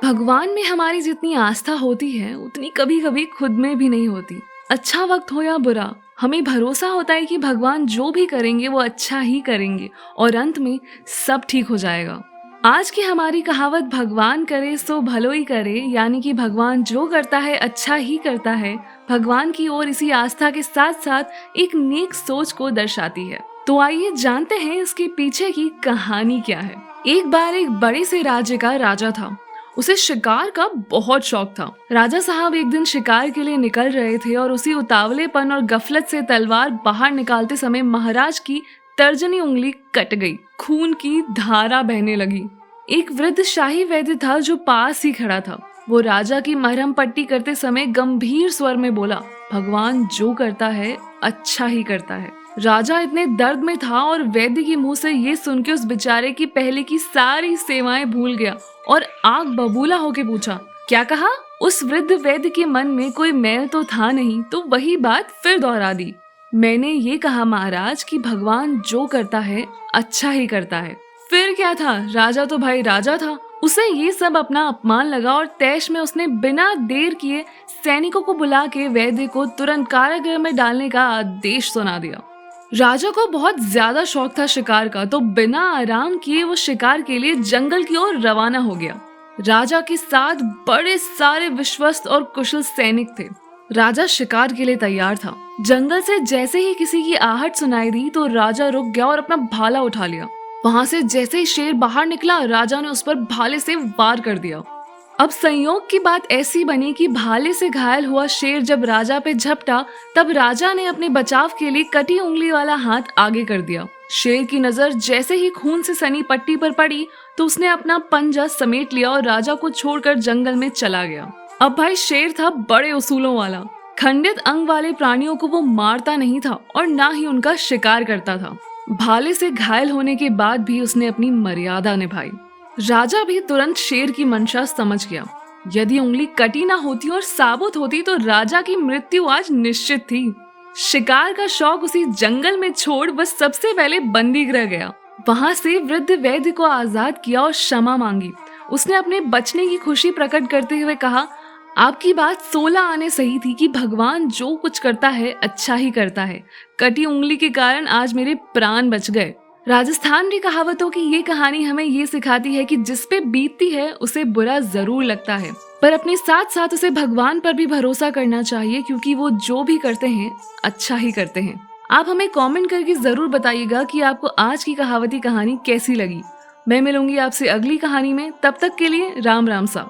भगवान में हमारी जितनी आस्था होती है उतनी कभी कभी खुद में भी नहीं होती। अच्छा वक्त हो या बुरा, हमें भरोसा होता है कि भगवान जो भी करेंगे वो अच्छा ही करेंगे और अंत में सब ठीक हो जाएगा। आज की हमारी कहावत भगवान करे सो भलो ही करे, यानी कि भगवान जो करता है अच्छा ही करता है, भगवान की ओर इसी आस्था के साथ साथ एक नेक सोच को दर्शाती है। तो आइए जानते हैं इसके पीछे की कहानी क्या है। एक बार एक बड़े से राज्य का राजा था। उसे शिकार का बहुत शौक था। राजा साहब एक दिन शिकार के लिए निकल रहे थे और उसी उतावलेपन और गफलत से तलवार बाहर निकालते समय महाराज की तर्जनी उंगली कट गई। खून की धारा बहने लगी। एक वृद्ध शाही वैद्य था जो पास ही खड़ा था। वो राजा की मरहम पट्टी करते समय गंभीर स्वर में बोला, भगवान जो करता है अच्छा ही करता है। राजा इतने दर्द में था और वैद्य के मुंह से ये सुन के उस बेचारे की पहले की सारी सेवाएं भूल गया और आग बबूला होके पूछा, क्या कहा? उस वृद्ध वैद्य के मन में कोई मैल तो था नहीं, तो वही बात फिर दोहरा दी। मैंने ये कहा महाराज कि भगवान जो करता है अच्छा ही करता है। फिर क्या था, राजा तो भाई राजा था। उसे ये सब अपना अपमान लगा और तैश में उसने बिना देर किए सैनिकों को बुला के वैद्य को तुरंत कारागृह में डालने का आदेश सुना दिया। राजा को बहुत ज्यादा शौक था शिकार का, तो बिना आराम किए वो शिकार के लिए जंगल की ओर रवाना हो गया। राजा के साथ बड़े सारे विश्वस्त और कुशल सैनिक थे। राजा शिकार के लिए तैयार था। जंगल से जैसे ही किसी की आहट सुनाई दी तो राजा रुक गया और अपना भाला उठा लिया। वहां से जैसे ही शेर बाहर निकला, राजा ने उस पर भाले से वार कर दिया। अब संयोग की बात ऐसी बनी कि भाले से घायल हुआ शेर जब राजा पे झपटा, तब राजा ने अपने बचाव के लिए कटी उंगली वाला हाथ आगे कर दिया। शेर की नजर जैसे ही खून से सनी पट्टी पर पड़ी तो उसने अपना पंजा समेट लिया और राजा को छोड़कर जंगल में चला गया। अब भाई शेर था बड़े उसूलों वाला। खंडित अंग वाले प्राणियों को वो मारता नहीं था और ना ही उनका शिकार करता था। भाले से घायल होने के बाद भी उसने अपनी मर्यादा निभाई। राजा भी तुरंत शेर की मंशा समझ गया। यदि उंगली कटी ना होती और साबुत होती तो राजा की मृत्यु आज निश्चित थी। शिकार का शौक उसी जंगल में छोड़ बस सबसे पहले बंदी गृह गया। वहां से वृद्ध वैद्य को आजाद किया और क्षमा मांगी। उसने अपने बचने की खुशी प्रकट करते हुए कहा, आपकी बात 16 आने सही थी कि भगवान जो कुछ करता है अच्छा ही करता है। कटी उंगली के कारण आज मेरे प्राण बच गए। राजस्थान की कहावतों की ये कहानी हमें ये सिखाती है कि जिस पे बीतती है उसे बुरा जरूर लगता है, पर अपने साथ साथ उसे भगवान पर भी भरोसा करना चाहिए, क्योंकि वो जो भी करते हैं अच्छा ही करते हैं। आप हमें कमेंट करके जरूर बताइएगा कि आपको आज की कहावती कहानी कैसी लगी। मैं मिलूंगी आपसे अगली कहानी में, तब तक के लिए राम राम सा।